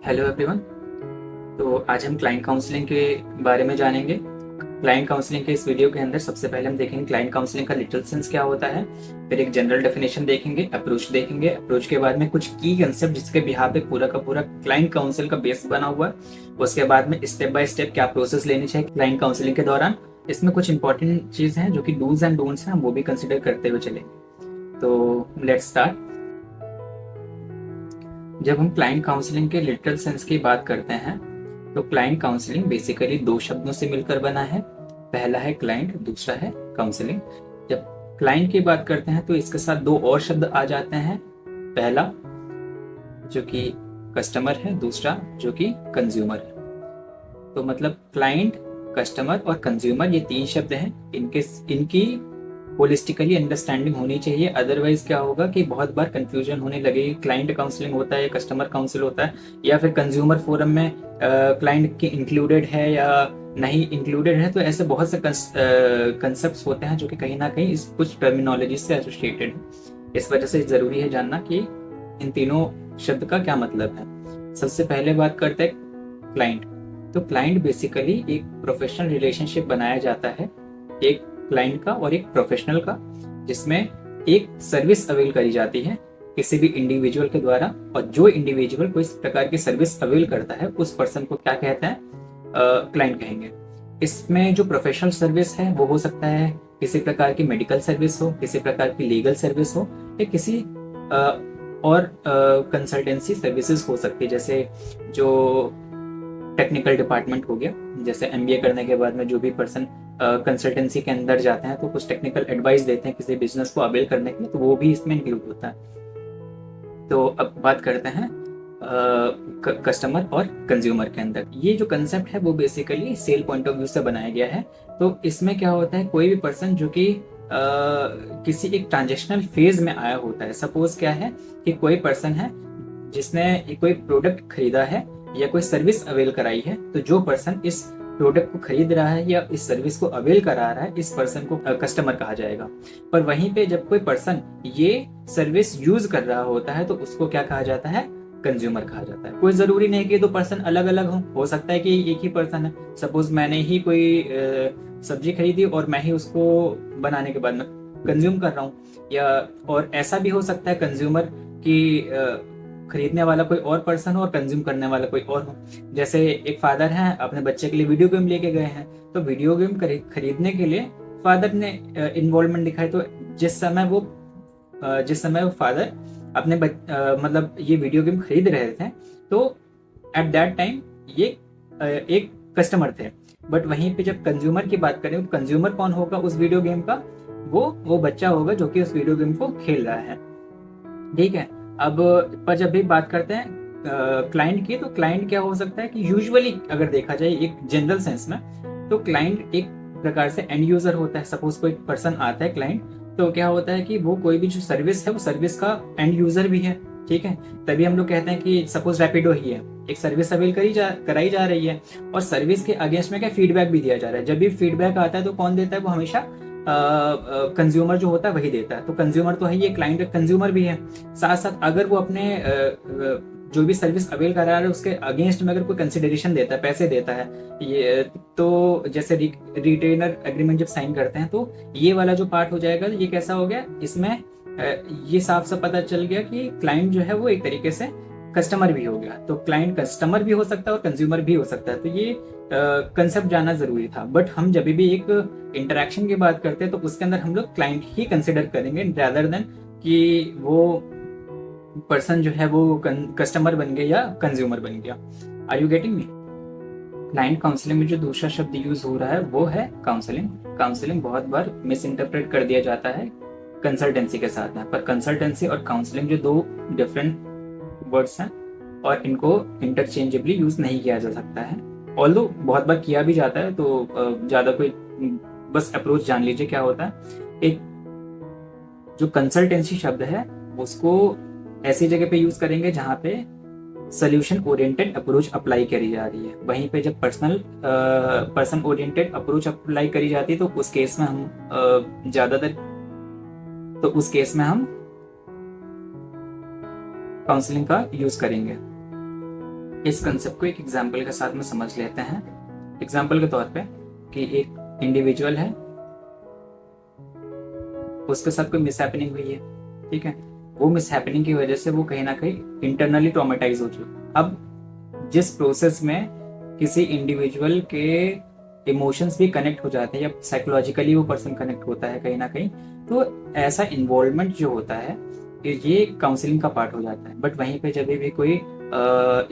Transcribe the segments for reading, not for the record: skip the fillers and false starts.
Hello everyone. तो आज हम क्लाइंट काउंसलिंग के बारे में जानेंगे। क्लाइंट काउंसलिंग के इस वीडियो के अंदर सबसे पहले हम देखेंगे क्लाइंट काउंसलिंग का लिटिल सेंस क्या होता है, फिर एक जनरल डेफिनेशन देखेंगे, अप्रोच अप्रोच के बाद में कुछ की कंसेप्ट जिसके बिहाफ पे पूरा का पूरा क्लाइंट काउंसिल का बेस बना हुआ है। उसके बाद में स्टेप बाय स्टेप क्या प्रोसेस लेनी चाहिए क्लाइंट काउंसलिंग के दौरान। इसमें कुछ इंपॉर्टेंट चीज हैं जो कि डूज एंड डोंट्स हैं, हम वो भी कंसिडर करते हुए चलेंगे। तो लेट्स स्टार्ट। जब हम क्लाइंट काउंसलिंग के लिटरल सेंस की बात करते हैं तो क्लाइंट काउंसलिंग बेसिकली दो शब्दों से मिलकर बना है। पहला है क्लाइंट, दूसरा है काउंसलिंग। जब क्लाइंट की बात करते हैं तो इसके साथ दो और शब्द आ जाते हैं। पहला जो कि कस्टमर है, दूसरा जो कि कंज्यूमर है। तो मतलब क्लाइंट, कस्टमर और कंज्यूमर ये तीन शब्द हैं। इनकी होलिस्टिकली अंडरस्टैंडिंग होनी चाहिए, अदरवाइज क्या होगा कि बहुत बार कंफ्यूजन होने लगेगी। क्लाइंट काउंसलिंग होता है, कस्टमर काउंसिल होता है, या फिर कंज्यूमर फोरम में क्लाइंट के इंक्लूडेड है या नहीं इंक्लूडेड है। तो ऐसे बहुत से कंसेप्ट होते हैं जो कि कहीं ना कहीं इस कुछ टर्मिनोलॉजी से एसोसिएटेड है। इस वजह से जरूरी है जानना कि इन तीनों शब्द का क्या मतलब है। सबसे पहले बात करते हैं क्लाइंट। तो क्लाइंट बेसिकली एक प्रोफेशनल रिलेशनशिप बनाया जाता है, एक क्लाइंट का और एक प्रोफेशनल का, जिसमें एक सर्विस अवेल करी जाती है किसी भी इंडिविजुअल के द्वारा। और जो इंडिविजुअल कोई इस प्रकार की सर्विस अवेल करता है उस पर्सन को क्या कहते हैं, क्लाइंट कहेंगे। इसमें जो प्रोफेशनल सर्विस है वो हो सकता है किसी प्रकार की मेडिकल सर्विस हो, किसी प्रकार की लीगल सर्विस हो, या किसी और कंसल्टेंसी सर्विसेज हो सकती है। जैसे जो टेक्निकल डिपार्टमेंट हो गया, जैसे एमबीए करने के बाद में जो भी पर्सन कंसल्टेंसी के अंदर जाते हैं तो कुछ टेक्निकल एडवाइस देते हैं किसी बिजनेस को अवेल करने के लिए, तो वो भी इसमें इंक्लूड होता है। तो अब बात करते हैं कस्टमर और कंज्यूमर के अंदर। ये जो कंसेप्ट है वो basically cell point of view से बनाया गया है। तो इसमें क्या होता है, कोई भी पर्सन जो कि किसी एक ट्रांजेक्शनल फेज में आया होता है। सपोज क्या है कि कोई पर्सन है जिसने कोई प्रोडक्ट खरीदा है या कोई सर्विस अवेल कराई है, तो जो पर्सन इस प्रोडक्ट को खरीद रहा है या इस सर्विस को अवेल करा रहा है, इस पर्सन को कस्टमर कहा जाएगा। पर वहीं पे जब कोई पर्सन ये सर्विस यूज कर रहा होता है तो उसको क्या कहा जाता है, कंज्यूमर कहा जाता है। कोई जरूरी नहीं कि दो पर्सन अलग अलग हो सकता है कि एक ही पर्सन है। सपोज मैंने ही कोई सब्जी खरीदी और मैं ही उसको बनाने के बाद में कंज्यूम कर रहा हूँ, या और ऐसा भी हो सकता है कंज्यूमर की खरीदने वाला कोई और पर्सन हो और कंज्यूम करने वाला कोई और हो। जैसे एक फादर हैं, अपने बच्चे के लिए वीडियो गेम लेके गए हैं, तो वीडियो गेम खरीदने के लिए फादर ने इन्वॉल्वमेंट दिखाई। तो जिस समय वो फादर अपने मतलब ये वीडियो गेम खरीद रहे थे, तो एट दैट टाइम ये एक कस्टमर थे। बट वहीं पे जब कंज्यूमर की बात करें तो कंज्यूमर कौन होगा उस वीडियो गेम का, वो बच्चा होगा जो कि उस वीडियो गेम को खेल रहा है। ठीक है। अब पर जब भी बात करते हैं क्लाइंट की, तो क्लाइंट क्या हो सकता है कि यूजुअली अगर देखा जाए एक जनरल सेंस में, तो क्लाइंट एक प्रकार से एंड यूजर होता है। सपोज कोई पर्सन आता है क्लाइंट, तो क्या होता है कि वो कोई भी जो सर्विस है वो सर्विस का एंड यूजर भी है। ठीक है। तभी हम लोग कहते हैं कि सपोज रैपिडो ही है, एक सर्विस अवेल कराई जा रही है और सर्विस के अगेंस्ट में क्या फीडबैक भी दिया जा रहा है। जब भी फीडबैक आता है तो कौन देता है, वो हमेशा कंज्यूमर जो होता है वही देता है। तो कंज्यूमर तो है, ये क्लाइंट कंज्यूमर भी है। साथ साथ अगर वो अपने जो भी सर्विस अवेल करा रहा है उसके अगेंस्ट में अगर कोई कंसिडरेशन देता है, पैसे देता है, ये तो जैसे रिटेनर एग्रीमेंट जब साइन करते हैं, तो ये वाला जो पार्ट हो जाएगा, ये कैसा हो गया, इसमें ये साफ साफ पता चल गया कि क्लाइंट जो है वो एक तरीके से कस्टमर भी हो गया। तो क्लाइंट कस्टमर भी हो सकता है और कंज्यूमर भी हो सकता है। तो ये कंसेप्ट जानना जरूरी था। बट हम जब भी एक इंटरेक्शन की बात करते हैं तो उसके अंदर हम लोग क्लाइंट ही कंसिडर करेंगे, रादर देन कि वो पर्सन जो है वो कस्टमर बन गया या कंज्यूमर बन गया। Are you getting me? Client counselling में जो दूसरा शब्द यूज हो रहा है वो है काउंसलिंग। काउंसलिंग बहुत बार मिस इंटरप्रेट कर दिया जाता है कंसल्टेंसी के साथ में, पर कंसल्टेंसी और काउंसलिंग जो दो डिफरेंट वर्ड्स हैं और इनको इंटरचेंजेबली यूज नहीं किया जा सकता है। ऑल्दो बहुत बार किया भी जाता है, तो ज्यादा कोई बस अप्रोच जान लीजिए क्या होता है। एक जो कंसल्टेंसी शब्द है उसको ऐसी जगह पे यूज करेंगे जहां पे सोल्यूशन ओरिएंटेड अप्रोच अप्लाई करी जा रही है। वहीं पे जब पर्सन ओरिएंटेड अप्रोच अप्लाई करी जाती है तो उस केस में हम हम काउंसलिंग का यूज करेंगे। इस कंसेप्ट को एक एग्जाम्पल के साथ में समझ लेते हैं। एग्जाम्पल के तौर पे कि एक इंडिविजुअल है, उसके साथ कोई मिसहैपनिंग हुई है, ठीक है। वो मिसहैपनिंग की वजह से वो कहीं ना कहीं इंटरनली ट्रॉमेटाइज हो चुका। अब जिस प्रोसेस में किसी इंडिविजुअल के इमोशंस भी कनेक्ट हो जाते हैं या साइकोलॉजिकली वो पर्सन कनेक्ट होता है कहीं ना कहीं, तो ऐसा इन्वॉल्वमेंट जो होता है ये काउंसलिंग का पार्ट हो जाता है। बट वहीं पे जब भी कोई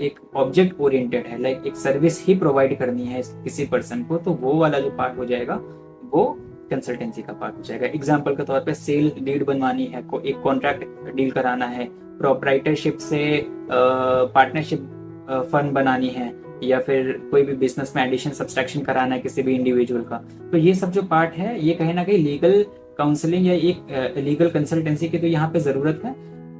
एक ऑब्जेक्ट ओरिएंटेड है, लाइक एक सर्विस ही प्रोवाइड करनी है किसी पर्सन को, तो वो वाला जो पार्ट हो जाएगा वो कंसल्टेंसी का पार्ट हो जाएगा। एग्जाम्पल के तौर पे सेल डीड बनवानी है, एक कॉन्ट्रैक्ट डील कराना है, प्रोप्राइटरशिप से पार्टनरशिप फर्म बनानी है, या फिर कोई भी बिजनेस में एडिशन सब्सट्रैक्शन कराना है किसी भी इंडिविजुअल का, तो ये सब जो पार्ट है ये कहीं ना कहीं लीगल काउंसलिंग या एक लीगल कंसल्टेंसी की तो यहाँ पे जरूरत है।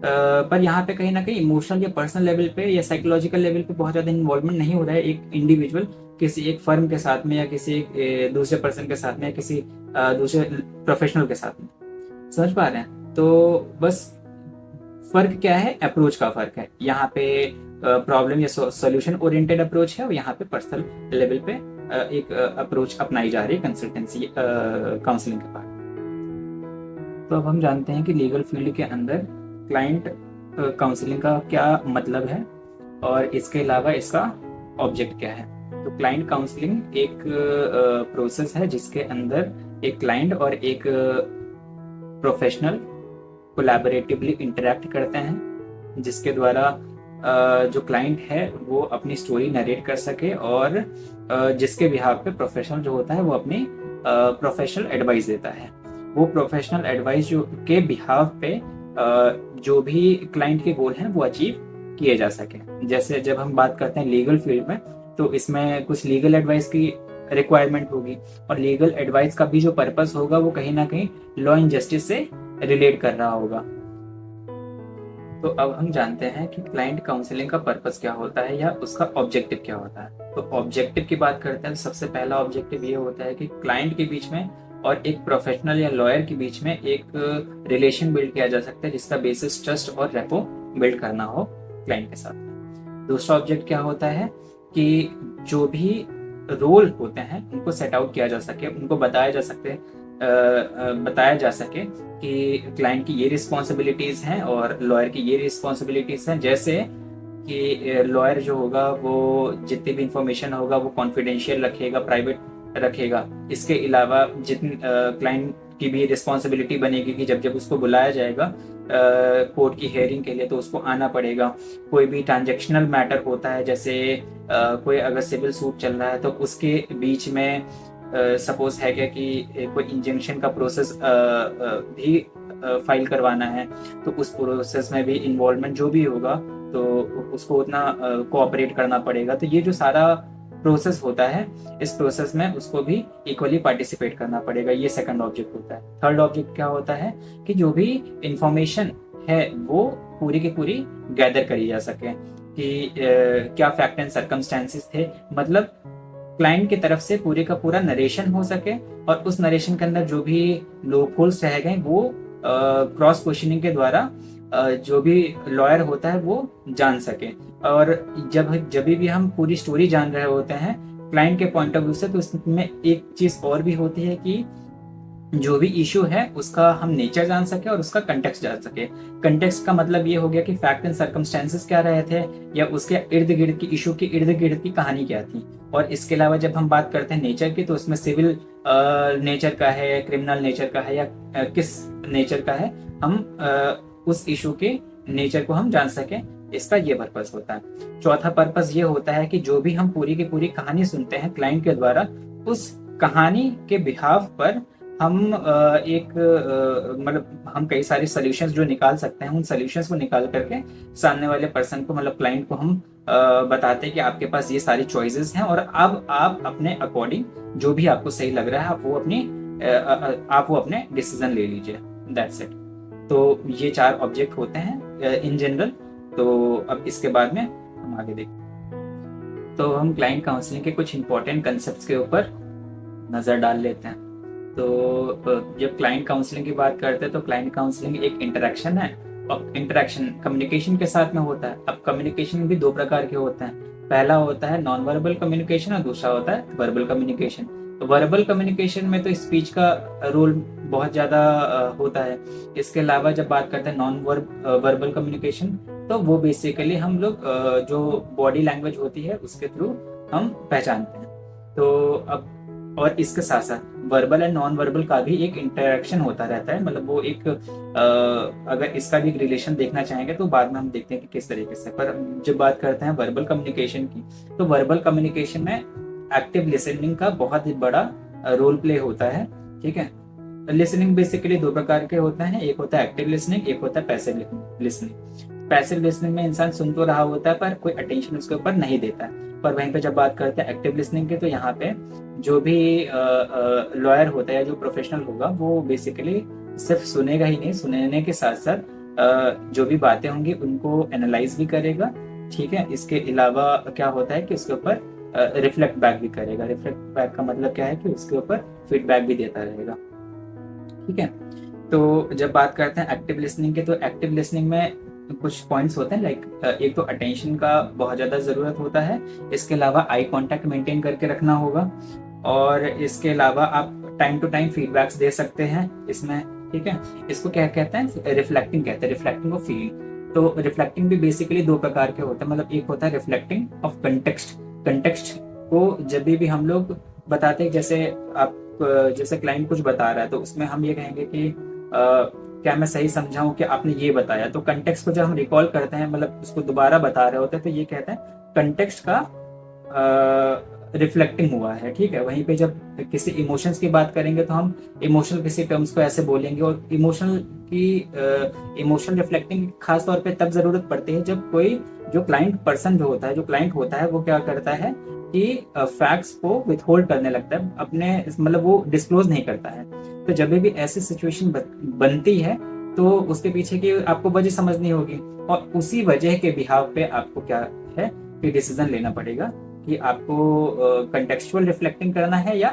पर यहाँ पे कहीं ना कहीं इमोशनल या पर्सनल लेवल पे या साइकोलॉजिकल लेवल पे बहुत ज्यादा इन्वॉल्वमेंट नहीं हो रहा है एक इंडिविजुअल किसी एक फर्म के साथ में, या किसी एक दूसरे पर्सन के साथ में, या किसी दूसरे प्रोफेशनल के साथ में। समझ पा रहे हैं? तो बस फर्क क्या है, अप्रोच का फर्क है। यहाँ पे प्रॉब्लम या सॉल्यूशन ओरिएंटेड अप्रोच है, और यहाँ पे पर्सनल लेवल पे एक अप्रोच अपनाई जा रही है कंसल्टेंसी काउंसलिंग के पार्ट। तो अब हम जानते हैं कि लीगल फील्ड के अंदर क्लाइंट काउंसलिंग का क्या मतलब है और इसके अलावा इसका ऑब्जेक्ट क्या है। तो क्लाइंट काउंसलिंग एक प्रोसेस है जिसके अंदर एक क्लाइंट और एक प्रोफेशनल कोलैबोरेटिवली इंटरेक्ट करते हैं, जिसके द्वारा जो क्लाइंट है वो अपनी स्टोरी नरेट कर सके, और जिसके बिहाफ पे प्रोफेशनल जो होता है वो अपनी प्रोफेशनल एडवाइस देता है। वो प्रोफेशनल एडवाइस जो के बिहाफ पे जो भी क्लाइंट के गोल हैं वो अचीव किए जा सके। जैसे जब हम बात करते हैं लीगल फील्ड में, तो इसमें कुछ लीगल एडवाइस की रिक्वायरमेंट होगी, और लीगल एडवाइस का भी जो पर्पस होगा वो कहीं ना कहीं लॉ एंड जस्टिस से रिलेट कर रहा होगा। तो अब हम जानते हैं कि क्लाइंट काउंसलिंग का पर्पस क्या होता है या उसका ऑब्जेक्टिव क्या होता है। तो ऑब्जेक्टिव की बात करते हैं तो सबसे पहला ऑब्जेक्टिव ये होता है कि क्लाइंट के बीच में और एक प्रोफेशनल या लॉयर के बीच में एक रिलेशन बिल्ड किया जा सकता है, जिसका बेसिस ट्रस्ट और रेपो बिल्ड करना हो क्लाइंट के साथ। दूसरा ऑब्जेक्ट क्या होता है कि जो भी रोल होते हैं उनको सेट आउट किया जा सके, उनको बताया जा सके कि क्लाइंट की ये रिस्पॉन्सिबिलिटीज हैं और लॉयर की ये रिस्पॉन्सिबिलिटीज हैं। जैसे कि लॉयर जो होगा वो जितनी भी इंफॉर्मेशन होगा वो कॉन्फिडेंशियल रखेगा, प्राइवेट रखेगा। इसके अलावा जितनी क्लाइंट की भी रिस्पॉन्सिबिलिटी बनेगी कि जब जब उसको बुलाया जाएगा कोर्ट की हेयरिंग के लिए तो उसको आना पड़ेगा। कोई भी ट्रांजैक्शनल मैटर होता है, जैसे कोई अगर सिविल सूट चल रहा है तो उसके बीच में सपोज है क्या कि कोई इंजंक्शन का प्रोसेस भी फाइल करवाना है, तो उस प्रोसेस में भी इन्वॉल्वमेंट जो भी होगा तो उसको उतना कोऑपरेट करना पड़ेगा। तो ये जो सारा प्रोसेस होता है, इस प्रोसेस में उसको भी इक्वली पार्टिसिपेट करना पड़ेगा। ये सेकंड ऑब्जेक्ट होता है। थर्ड ऑब्जेक्ट क्या होता है कि जो भी इंफॉर्मेशन है वो पूरी की पूरी गैदर करी जा सके कि क्या फैक्ट एंड सर्कमस्टेंसेस थे, मतलब क्लाइंट की तरफ से पूरे का पूरा नरेशन हो सके, और उस नरेशन के अंदर जो भी लूप होल्स रह गए वो क्रॉस क्वेश्चनिंग के द्वारा जो भी लॉयर होता है वो जान सके। और जब भी हम पूरी स्टोरी जान रहे होते हैं क्लाइंट के पॉइंट ऑफ व्यू से, तो इसमें एक चीज और भी होती है कि जो भी इशू है उसका हम नेचर जान सके और उसका कंटेक्स्ट जान सके। कंटेक्स्ट का मतलब ये हो गया कि फैक्ट एंड सर्कमस्टेंसेस क्या रहे थे, या उसके इर्द गिर्द की इशू की इर्द गिर्द की कहानी क्या थी। और इसके अलावा जब हम बात करते हैं नेचर की, तो उसमें सिविल नेचर का है, क्रिमिनल नेचर का है, या किस नेचर का है, हम उस इशू के नेचर को हम जान सकें, इसका ये पर्पस होता है। चौथा पर्पस ये होता है कि जो भी हम पूरी की पूरी कहानी सुनते हैं क्लाइंट के द्वारा, उस कहानी के बिहाफ पर हम मतलब हम कई सारे सॉल्यूशंस जो निकाल सकते हैं, उन सॉल्यूशंस को निकाल करके सामने वाले पर्सन को, मतलब क्लाइंट को हम बताते हैं कि आपके पास ये सारी चॉइसेस हैं, और अब आप अपने अकॉर्डिंग जो भी आपको सही लग रहा है आप वो अपने डिसीजन ले लीजिए। That's it. तो ये 4 ऑब्जेक्ट होते हैं इन जनरल। तो अब इसके बाद में हम आगे देखते, तो हम क्लाइंट काउंसलिंग के कुछ इंपॉर्टेंट कंसेप्ट्स के ऊपर नजर डाल लेते हैं। तो जब क्लाइंट काउंसलिंग की बात करते हैं तो क्लाइंट काउंसलिंग एक इंटरेक्शन है, और इंटरेक्शन कम्युनिकेशन के साथ में होता है। अब कम्युनिकेशन भी 2 प्रकार के होते हैं। पहला होता है नॉन वर्बल कम्युनिकेशन और दूसरा होता है वर्बल कम्युनिकेशन। तो वर्बल कम्युनिकेशन में तो स्पीच का रोल बहुत ज़्यादा होता है। इसके अलावा जब बात करते हैं नॉन वर्बल कम्युनिकेशन, तो वो बेसिकली हम लोग जो बॉडी लैंग्वेज होती है उसके थ्रू हम पहचानते हैं। तो अब और इसके साथ साथ वर्बल एंड नॉन वर्बल का भी एक इंटरेक्शन होता रहता है, मतलब वो एक अगर इसका भी एक रिलेशन देखना चाहेंगे तो बाद में हम देखते हैं कि किस तरीके से। पर जब बात करते हैं वर्बल कम्युनिकेशन की, तो वर्बल कम्युनिकेशन में एक्टिव लिसनिंग का बहुत ही बड़ा रोल प्ले होता है। ठीक है, लिसनिंग बेसिकली दो प्रकार के होते हैं, एक होता है एक्टिव लिसनिंग, एक होता है पैसिव लिसनिंग। पैसिव लिसनिंग में इंसान सुन तो रहा होता है पर कोई अटेंशन उसके ऊपर नहीं देता है। पर वहीं पे जब बात करते हैं एक्टिव लिसनिंग की, तो यहाँ पे जो भी लॉयर होता है या जो प्रोफेशनल होगा वो बेसिकली सिर्फ सुनेगा ही नहीं, सुनने के साथ साथ जो भी बातें होंगी उनको एनालाइज भी करेगा। ठीक है, इसके अलावा क्या होता है कि उसके ऊपर रिफ्लेक्ट बैक भी करेगा। रिफ्लेक्ट बैक का मतलब क्या है कि उसके ऊपर फीडबैक भी देता रहेगा। ठीक है, तो जब बात करते हैं एक्टिव लिसनिंग के, तो एक्टिव लिसनिंग में कुछ पॉइंट्स होते हैं, लाइक एक तो अटेंशन का बहुत ज़्यादा ज़रूरत होता है। इसके अलावा आई कांटेक्ट मेंटेन करके रखना होगा, और इसके अलावा आप टाइम टू टाइम फीडबैक्स दे सकते हैं इसमें। ठीक है, इसको क्या कहते हैं, रिफ्लेक्टिंग कहते हैं, रिफ्लेक्टिंग ऑफ फीलिंग। तो रिफ्लेक्टिंग भी बेसिकली दो प्रकार के होते हैं, मतलब एक होता है रिफ्लेक्टिंग ऑफ कंटेक्स्ट। कंटेक्स्ट को जब भी हम लोग बताते हैं, जैसे आप जैसे क्लाइंट कुछ बता रहा है तो उसमें हम ये कहेंगे कि क्या मैं सही समझाऊं कि आपने ये बताया। तो कंटेक्स्ट को जब हम रिकॉल करते हैं, मतलब उसको दोबारा बता रहे होते हैं, तो ये कहते हैं कंटेक्स्ट का रिफ्लेक्टिंग हुआ है। ठीक है, वहीं पे जब किसी इमोशंस की बात करेंगे तो हम इमोशनल किसी टर्म्स को ऐसे बोलेंगे, और इमोशनल रिफ्लेक्टिंग खास तौर पे तब जरूरत पड़ती है जब कोई जो क्लाइंट पर्सन जो होता है, जो क्लाइंट होता है, वो क्या करता है कि फैक्ट्स को विथहोल्ड करने लगता है अपने, मतलब वो डिस्क्लोज नहीं करता है। तो जब भी ऐसी सिचुएशन बनती है तो उसके पीछे की आपको वजह समझनी होगी, और उसी वजह के बिहाव पे आपको क्या है कि डिसीजन लेना पड़ेगा कि आपको कंटेक्चुअल रिफ्लेक्टिंग करना है या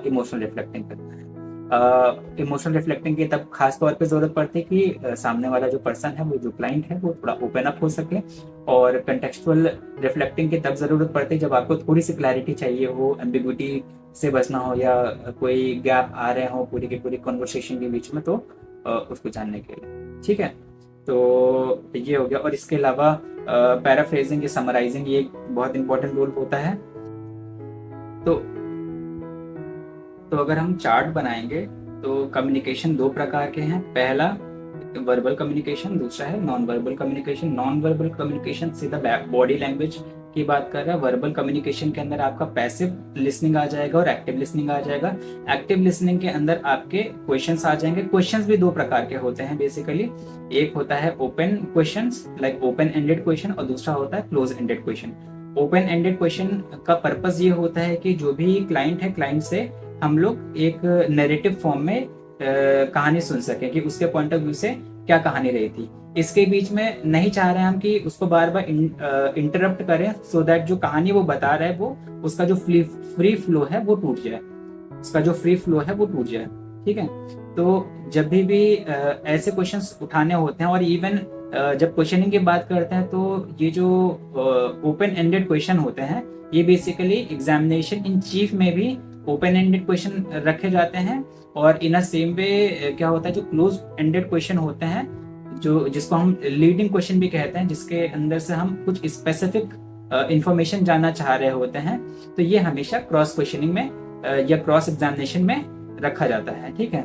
इमोशनल रिफ्लेक्टिंग करना है। इमोशनल रिफ्लेक्टिंग की तब खास तौर पे जरूरत पड़ती है कि सामने वाला जो पर्सन है, वो जो क्लाइंट है, वो थोड़ा ओपन अप हो सके। और कंटेक्चुअल रिफ्लेक्टिंग की तब जरूरत पड़ती है जब आपको थोड़ी सी क्लैरिटी चाहिए हो, एम्बिग्विटी से बचना हो, या कोई गैप आ रहे हो पूरी की पूरी कन्वर्सेशन के बीच में, तो उसको जानने के लिए। ठीक है, तो ये हो गया। और इसके अलावा पैराफ्रेजिंग या समराइजिंग, ये एक बहुत इंपॉर्टेंट रोल होता है। तो अगर हम चार्ट बनाएंगे तो कम्युनिकेशन दो प्रकार के हैं। पहला वर्बल कम्युनिकेशन, दूसरा है non verbal communication. Non verbal communication सीधा बॉडी लैंग्वेज की बात कर रहा है। वर्बल कम्युनिकेशन के अंदर आपका पैसिव लिसनिंग आ जाएगा और एक्टिव लिसनिंग आ जाएगा। एक्टिव लिसनिंग के अंदर आपके क्वेश्चंस आ जाएंगे। क्वेश्चंस भी दो प्रकार के होते हैं बेसिकली, एक होता है open questions, like open ended question, और दूसरा होता है close ended question. Open ended question का पर्पस ये होता है कि जो भी क्लाइंट है, क्लाइंट से हम लोग एक नैरेटिव फॉर्म में कहानी सुन सके कि उसके पॉइंट ऑफ व्यू से क्या कहानी रही थी। इसके बीच में नहीं चाह रहे हैं हम कि उसको बार बार इंटरप्ट करें, सो दैट जो कहानी वो बता रहा है वो उसका जो फ्री फ्लो है वो टूट जाए, उसका जो फ्री फ्लो है वो टूट जाए। ठीक है, तो जब भी ऐसे क्वेश्चंस उठाने होते हैं, और इवन जब क्वेश्चनिंग की बात करते हैं, तो ये जो ओपन एंडेड क्वेश्चन होते हैं, ये बेसिकली एग्जामिनेशन इन चीफ में भी ओपन एंडेड क्वेश्चन रखे जाते हैं। और इन अ सेम वे क्या होता है, जो क्लोज एंडेड क्वेश्चन होते हैं, जो जिसको हम लीडिंग क्वेश्चन भी कहते हैं, जिसके अंदर से हम कुछ स्पेसिफिक इंफॉर्मेशन जानना चाह रहे होते हैं, तो ये हमेशा क्रॉस क्वेश्चनिंग में या क्रॉस एग्जामिनेशन में रखा जाता है। ठीक है,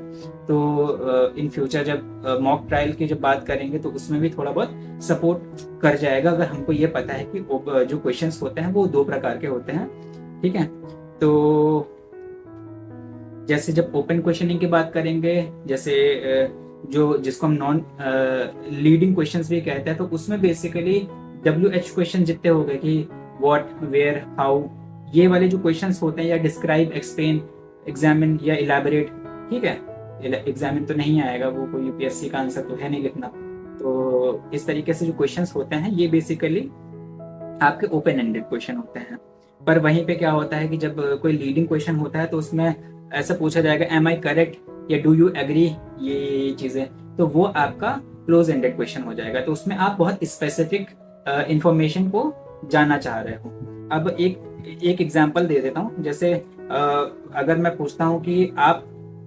तो इन फ्यूचर जब मॉक ट्रायल की जब बात करेंगे तो उसमें भी थोड़ा बहुत सपोर्ट कर जाएगा, अगर हमको ये पता है कि जो क्वेश्चंस होते हैं वो दो प्रकार के होते हैं। ठीक है, तो जैसे जब ओपन क्वेश्चनिंग की बात करेंगे, जैसे जिसको हम नॉन लीडिंग क्वेश्चंस भी कहते हैं, तो उसमें बेसिकली WH क्वेश्चन जितने हो गए कि व्हाट, वेयर, हाउ, ये वाले जो क्वेश्चंस होते हैं, या डिस्क्राइब, एक्सप्लेन, एग्जामिन या इलैबोरेट। ठीक है, एग्जामिन तो नहीं आएगा, वो कोई UPSC का आंसर तो है नहीं लिखना। तो इस तरीके से जो क्वेश्चंस होते हैं ये बेसिकली आपके ओपन एंडेड क्वेश्चन होते हैं। पर वहीं पे क्या होता है कि जब कोई लीडिंग क्वेश्चन होता है तो उसमें ऐसा पूछा जाएगा एम आई करेक्ट या डू यू एग्री, ये चीजें, तो वो आपका क्लोज एंडेड क्वेश्चन हो जाएगा। तो उसमें आप बहुत स्पेसिफिक इंफॉर्मेशन को जानना चाह रहे हो। अब एक एग्जांपल दे देता हूँ। जैसे अगर मैं पूछता हूँ कि आप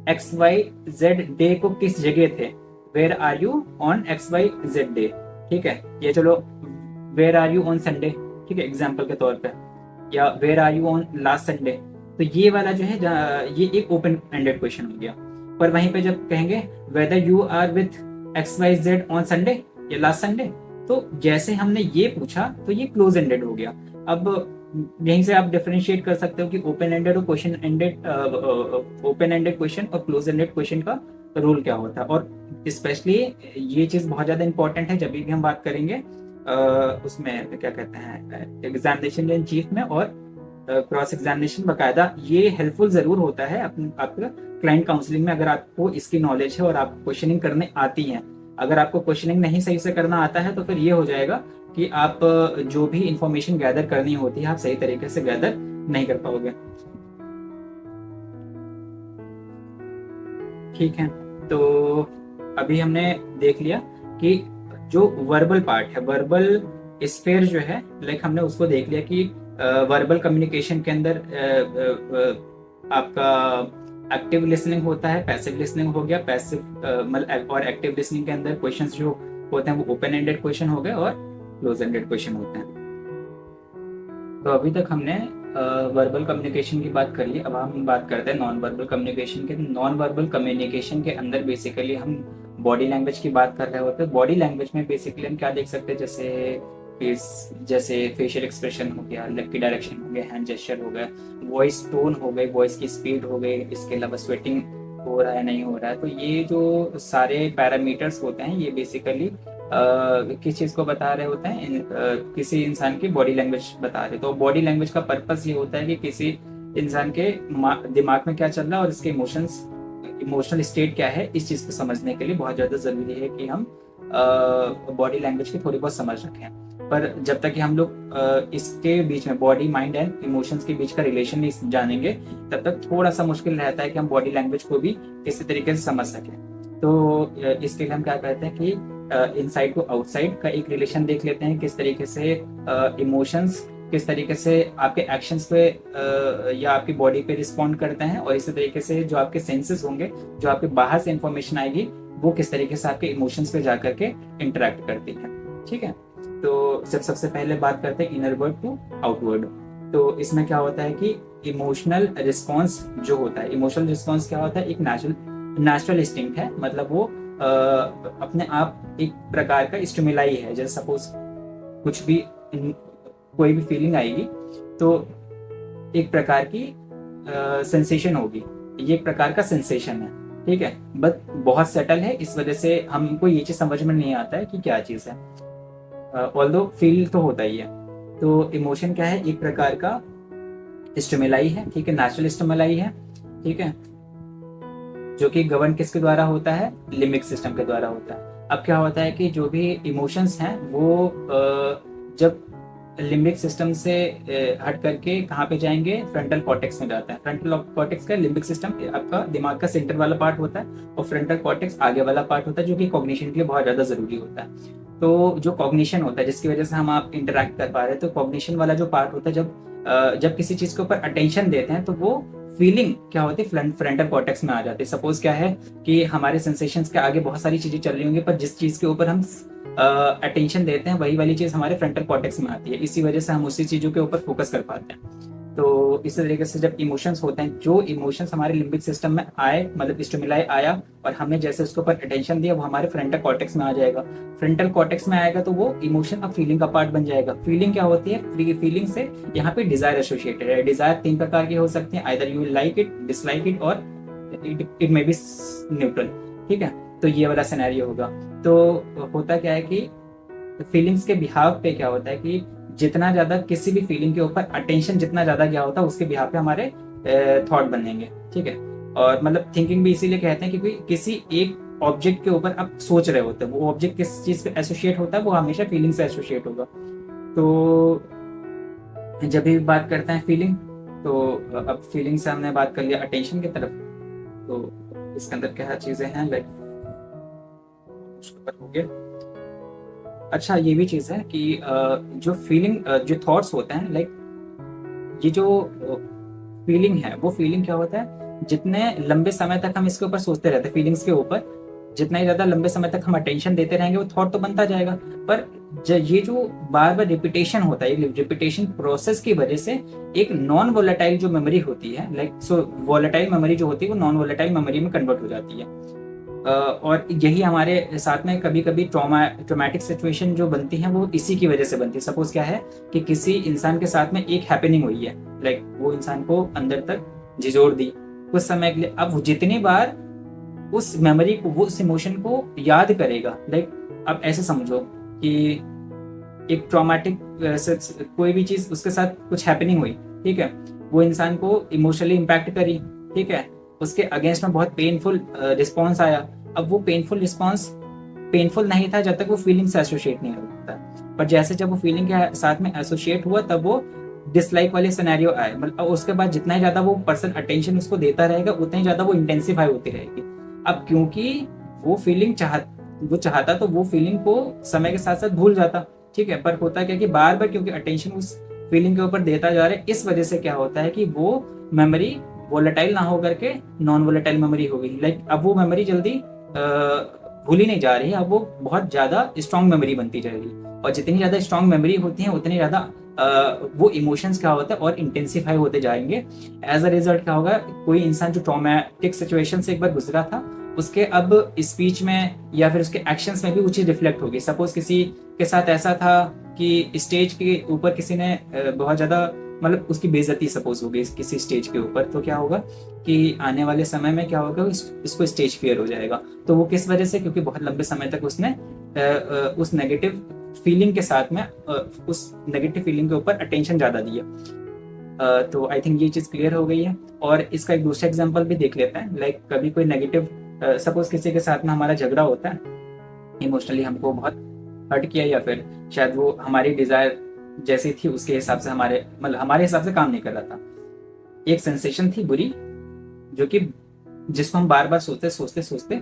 XYZ डे को किस जगह थे, where are you on XYZ day, ठीक है, ये चलो where are you on Sunday, ठीक है, एग्जाम्पल के तौर पे, या where are you on last Sunday. तो ये वाला जो है ये एक ओपन एंडेड क्वेश्चन हो गया। पर वहीं पे जब कहेंगे whether you are with XYZ on Sunday या लास्ट संडे, तो जैसे हमने ये पूछा तो ये क्लोज एंडेड हो गया। अब यहीं से आप डिफरेंशिएट कर सकते हो कि ओपन एंडेड और question ended, open ended question और क्लोज एंडेड क्वेश्चन का रूल क्या होता है। और स्पेशली ये चीज बहुत ज्यादा इंपॉर्टेंट है जब भी हम बात करेंगे उसमें क्या कहते हैं एग्जामिनेशन इन चीफ में, और क्रॉस एग्जामिनेशन बकायदा ये हेल्पफुल जरूर होता है आपका क्लाइंट काउंसलिंग में, अगर आपको इसकी नॉलेज है और आप क्वेश्चनिंग करने आती है। अगर आपको क्वेश्चनिंग नहीं सही से करना आता है तो फिर ये हो जाएगा कि आप जो भी इंफॉर्मेशन गैदर करनी होती है आप सही तरीके से गैदर नहीं कर पाओगे। ठीक है, तो अभी हमने देख लिया कि जो वर्बल पार्ट है, वर्बल स्फेयर जो है, लाइक हमने उसको देख लिया कि वर्बल कम्युनिकेशन के अंदर आपका एक्टिव लिसनिंग होता है, पैसिव लिसनिंग हो गया, पैसिव और एक्टिव लिसनिंग के अंदर क्वेश्चंस जो होते हैं वो ओपन एंडेड क्वेश्चन हो गए और क्लोज एंडेड क्वेश्चन होते हैं। तो अभी तक हमने वर्बल कम्युनिकेशन की बात कर ली। अब हम बात करते हैं नॉन वर्बल कम्युनिकेशन के। नॉन वर्बल कम्युनिकेशन के अंदर बेसिकली हम बॉडी लैंग्वेज की बात कर रहे होते हैं। बॉडी लैंग्वेज में बेसिकली हम क्या देख सकते हैं, जैसे फेशियल एक्सप्रेशन हो गया, लेग की डायरेक्शन हो गया, हैंड जेस्चर हो गया, वॉइस टोन हो गई, वॉइस की स्पीड हो गई, इसके अलावा स्वेटिंग हो रहा है नहीं हो रहा है। तो ये जो सारे पैरामीटर्स होते हैं ये बेसिकली किस चीज को बता रहे होते हैं, किसी इंसान की बॉडी लैंग्वेज बता रहे। तो बॉडी लैंग्वेज का पर्पस ये होता है कि किसी इंसान के दिमाग में क्या चल रहा है और इसके इमोशनल स्टेट क्या है, इस चीज को समझने के लिए बहुत ज्यादा जरूरी है कि हम बॉडी लैंग्वेज की थोड़ी बहुत समझ रखें। पर जब तक कि हम लोग इसके बीच में बॉडी माइंड एंड इमोशंस के बीच का रिलेशन नहीं जानेंगे तब तक थोड़ा सा मुश्किल रहता है कि हम बॉडी लैंग्वेज को भी किसी तरीके से समझ सकें। तो इसके लिए हम क्या करते हैं कि इनसाइड टू आउटसाइड का एक रिलेशन देख लेते हैं, किस तरीके से इमोशंस किस तरीके से आपके एक्शंस पे या आपकी बॉडी पे रिस्पॉन्ड करते हैं, और इसी तरीके से जो आपके सेंसेस होंगे, जो आपके बाहर से इंफॉर्मेशन आएगी, वो किस तरीके से आपके इमोशंस पे जाकर के इंटरेक्ट करती है। ठीक है, तो सबसे पहले बात करते हैं इनर वर्ड टू आउटवर्ड। तो इसमें क्या होता है कि इमोशनल रिस्पॉन्स जो होता है, इमोशनल रिस्पॉन्स क्या होता है, एक नेचुरल इंस्टिंक्ट है, मतलब वो अपने आप एक प्रकार का स्टिमुलाई है। जैसे सपोज कुछ भी कोई भी फीलिंग आएगी तो एक प्रकार की सेंसेशन होगी, ये एक प्रकार का सेंसेशन है। ठीक है, बट बहुत सेटल है, इस वजह से हमको ये चीज समझ में नहीं आता है कि क्या चीज है, ऑल्दो फील तो होता ही है। तो इमोशन क्या है, एक प्रकार का स्टिमुलाई है, ठीक है, नेचुरल स्टिमुलाई है, ठीक है, जो कि गवर्न किसके द्वारा होता है, लिम्बिक सिस्टम के द्वारा होता है। अब क्या होता है कि जो भी इमोशंस हैं वो जब लिम्बिक सिस्टम से हट करके कहाँ पे जाएंगे, फ्रंटल कॉर्टेक्स में जाता है। फ्रंटल कॉर्टेक्स का लिम्बिक सिस्टम आपका दिमाग का सेंटर वाला पार्ट होता है, और फ्रंटल कॉर्टेक्स आगे वाला पार्ट होता है, जो कि कॉग्निशन के लिए बहुत ज्यादा जरूरी होता है। तो जो कॉग्निशन होता है जिसकी वजह से हम आप इंटरेक्ट कर पा रहे हैं, तो कॉग्निशन वाला जो पार्ट होता है, जब किसी चीज के ऊपर अटेंशन देते हैं तो वो फीलिंग क्या होती है, फ्रंटल कॉर्टेक्स में आ जाती है। सपोज क्या है कि हमारे सेंसेशंस के आगे बहुत सारी चीजें चल रही होंगी, पर जिस चीज के ऊपर हम अटेंशन देते हैं वही वाली चीज हमारे फ्रंटल कॉर्टेक्स में आती है, इसी वजह से हम उसी चीजों के ऊपर फोकस कर पाते हैं। तो इस तरीके से जब इमोशंस होते हैं, जो इमोशंस हमारे लिम्बिक सिस्टम में आए, मतलब स्टिमुलाई आया और हमने जैसे उसके ऊपर अटेंशन दिया, वो हमारे फ्रंटल कॉर्टेक्स में आ जाएगा। फ्रंटल कॉर्टेक्स में आएगा तो वो इमोशन अब फीलिंग का पार्ट बन जाएगा। फीलिंग क्या होती है, फीलिंग से यहाँ पे डिजायर एसोसिएटेड है। डिजायर 3 प्रकार की हो सकती है, either you like it, dislike it, और इट मे बी न्यूट्रल। ठीक है, तो ये वाला सिनेरियो होगा। तो होता क्या है कि फीलिंग्स के बिहाव पे क्या होता है कि जितना ज्यादा किसी भी फीलिंग के ऊपर अटेंशन जितना ज्यादा गया होता है, उसके बिहाव पे हमारे थॉट बनेंगे। ठीक है, और मतलब थिंकिंग भी इसीलिए कहते हैं क्योंकि किसी एक ऑब्जेक्ट के ऊपर आप सोच रहे होते हैं, वो ऑब्जेक्ट किस चीज पे एसोसिएट होता है, वो हमेशा फीलिंग से एसोसिएट होगा। तो जब भी बात करते हैं फीलिंग, तो अब फीलिंग से हमने बात कर लिया अटेंशन की तरफ, तो इसके अंदर क्या चीजें हैं, लाइक उसके ऊपर हो गया। अच्छा ये भी चीज़ है कि जो फीलिंग जो थॉट्स होते हैं, लाइक ये जो फीलिंग है, वो फीलिंग क्या होता है, जितने लंबे समय तक हम इसके ऊपर सोचते रहते हैं, फीलिंग्स के ऊपर जितना ही ज्यादा लंबे समय तक हम अटेंशन देते रहेंगे, वो थॉट तो बनता जाएगा। पर ये जो बार बार रिपीटेशन होता है, रिपीटेशन प्रोसेस की वजह से एक नॉन वोलेटाइल जो मेमोरी होती है, लाइक सो वोलेटाइल मेमोरी जो होती है वो नॉन वोलेटाइल मेमोरी में कन्वर्ट हो जाती है। और यही हमारे साथ में कभी कभी ट्रॉमेटिक सिचुएशन जो बनती है वो इसी की वजह से बनती है। सपोज क्या है कि किसी इंसान के साथ में एक हैपनिंग हुई है, लाइक वो इंसान को अंदर तक झिझोड़ दी कुछ समय के लिए। अब वो जितनी बार उस मेमोरी को, वो उस इमोशन को याद करेगा, लाइक अब ऐसे समझो कि एक ट्रॉमेटिक कोई भी चीज उसके साथ कुछ हैपनिंग हुई, ठीक है, वो इंसान को इमोशनली इम्पैक्ट करी, ठीक है, उसके अगेंस्ट में बहुत पेनफुल रिस्पॉन्स आया। अब वो पेनफुल रिस्पॉन्स पेनफुल नहीं था जब तक वो फीलिंग से एसोसिएट नहीं होता, पर जैसे जब वो फीलिंग के साथ में एसोसिएट हुआ तब वो डिसलाइक वाले सिनेरियो आए, मतलब उसके बाद जितना ही ज्यादा वो पर्सन अटेंशन उसको देता रहेगा उतना ही ज्यादा वो इंटेंसिफाई होती रहेगी। अब क्योंकि वो फीलिंग वो चाहता तो वो फीलिंग को समय के साथ साथ भूल जाता, ठीक है, पर होता क्या कि बार बार क्योंकि अटेंशन उस फीलिंग के ऊपर देता जा रहा है, इस वजह से क्या होता है कि वो मेमोरी वोलेटाइल ना होकर के नॉन वोलेटाइल मेमोरी हो गई। लाइक अब वो मेमोरी जल्दी भूली नहीं जा रही है, अब वो बहुत ज्यादा स्ट्रांग मेमोरी बनती जाएगी। और जितनी ज्यादा स्ट्रांग मेमोरी होती है उतनी ज्यादा वो इमोशंस क्या होता है और इंटेंसिफाई होते जाएंगे। एज अ रिजल्ट क्या होगा, कोई इंसान जो ट्रॉमेटिक सिचुएशन से एक बार गुजरा था, उसके अब स्पीच में या फिर उसके एक्शंस में भी वो चीज रिफ्लेक्ट होगी। सपोज किसी के साथ ऐसा था कि स्टेज के ऊपर किसी ने बहुत ज्यादा, मतलब उसकी बेइज्जती सपोज हो गई किसी स्टेज के ऊपर, तो क्या होगा कि आने वाले समय में क्या होगा, इसको स्टेज फियर हो जाएगा। तो वो किस वजह से, क्योंकि बहुत लंबे समय तक उसने उस नेगेटिव फीलिंग के साथ में उस नेगेटिव फीलिंग के ऊपर अटेंशन ज्यादा दिया। तो आई थिंक ये चीज क्लियर हो गई है। और इसका एक दूसरा एग्जांपल भी देख लेते हैं। लाइक कभी कोई नेगेटिव, सपोज किसी के साथ में हमारा झगड़ा होता है, इमोशनली हमको बहुत हर्ट किया, या फिर शायद वो हमारी डिजायर जैसी थी उसके हिसाब से हमारे हिसाब से काम नहीं कर रहा था। एक सेंसेशन थी बुरी, जो कि जिसको हम बार बार सोचते सोचते सोचते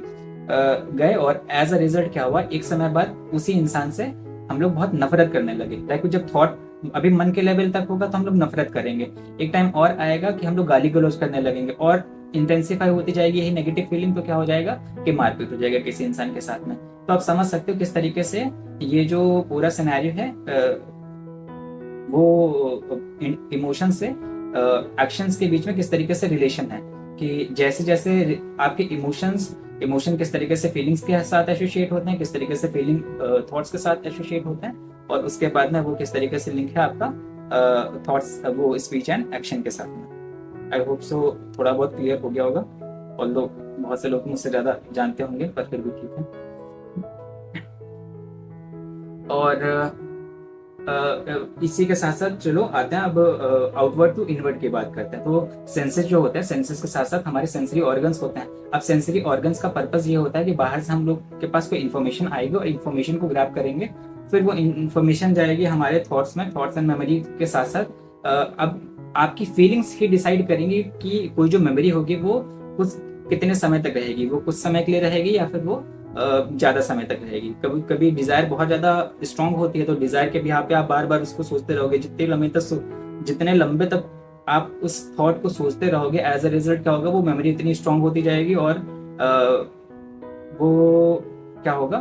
गए, और एज अ रिजल्ट क्या हुआ, एक समय बाद उसी इंसान से हम लोग बहुत नफरत करने लगे। लाइक जब थॉट अभी मन के लेवल तक होगा तो हम लोग नफरत करेंगे, एक टाइम और आएगा कि हम लोग गाली गलौज करने लगेंगे, और इंटेंसिफाई होती जाएगी यही नेगेटिव फीलिंग। तो क्या हो जाएगा कि मारपीट हो जाएगा किसी इंसान के साथ में। तो आप समझ सकते हो किस तरीके से ये जो पूरा सिनेरियो है वो इमोशन से एक्शंस के बीच में किस तरीके से रिलेशन है, कि जैसे जैसे आपके इमोशन किस तरीके से फीलिंग्स के साथ एसोसिएट होते हैं, किस तरीके से फीलिंग थॉट्स के साथ एसोसिएट होते हैं, और उसके बाद में वो किस तरीके से लिंक है आपका थॉट्स वो स्पीच एंड एक्शन के साथ में। आई होप सो थोड़ा बहुत क्लियर हो गया होगा, और लोग बहुत से लोग मुझसे ज्यादा जानते होंगे, पर फिर भी ठीक है। और इसी के साथ साथ चलो आते हैं अब आउटवर्ड टू इनवर्ड की बात करते हैं। तो सेंसेस जो होते हैं, सेंसेस के साथ साथ हमारे सेंसरी ऑर्गन्स होते हैं। अब सेंसरी ऑर्गन्स का पर्पस ये होता है कि बाहर से हम लोग के पास कोई इन्फॉर्मेशन आएगी और इन्फॉर्मेशन को ग्रैब करेंगे, फिर वो इन्फॉर्मेशन जाएगी हमारे थॉट्स में, थॉट्स एंड मेमोरी के साथ साथ अब आपकी फीलिंग्स ही डिसाइड करेंगी कि कोई जो मेमोरी होगी वो कुछ कितने समय तक रहेगी, वो कुछ समय के लिए रहेगी या फिर वो ज्यादा समय तक रहेगी। कभी कभी डिजायर बहुत ज्यादा स्ट्रांग होती है, तो डिजायर के बिहाफ पे आप बार बार उसको सोचते रहोगे, जितने लंबे तक आप उस थॉट को सोचते रहोगे, एज अ रिजल्ट क्या होगा, वो मेमोरी इतनी स्ट्रांग होती जाएगी, और वो क्या होगा,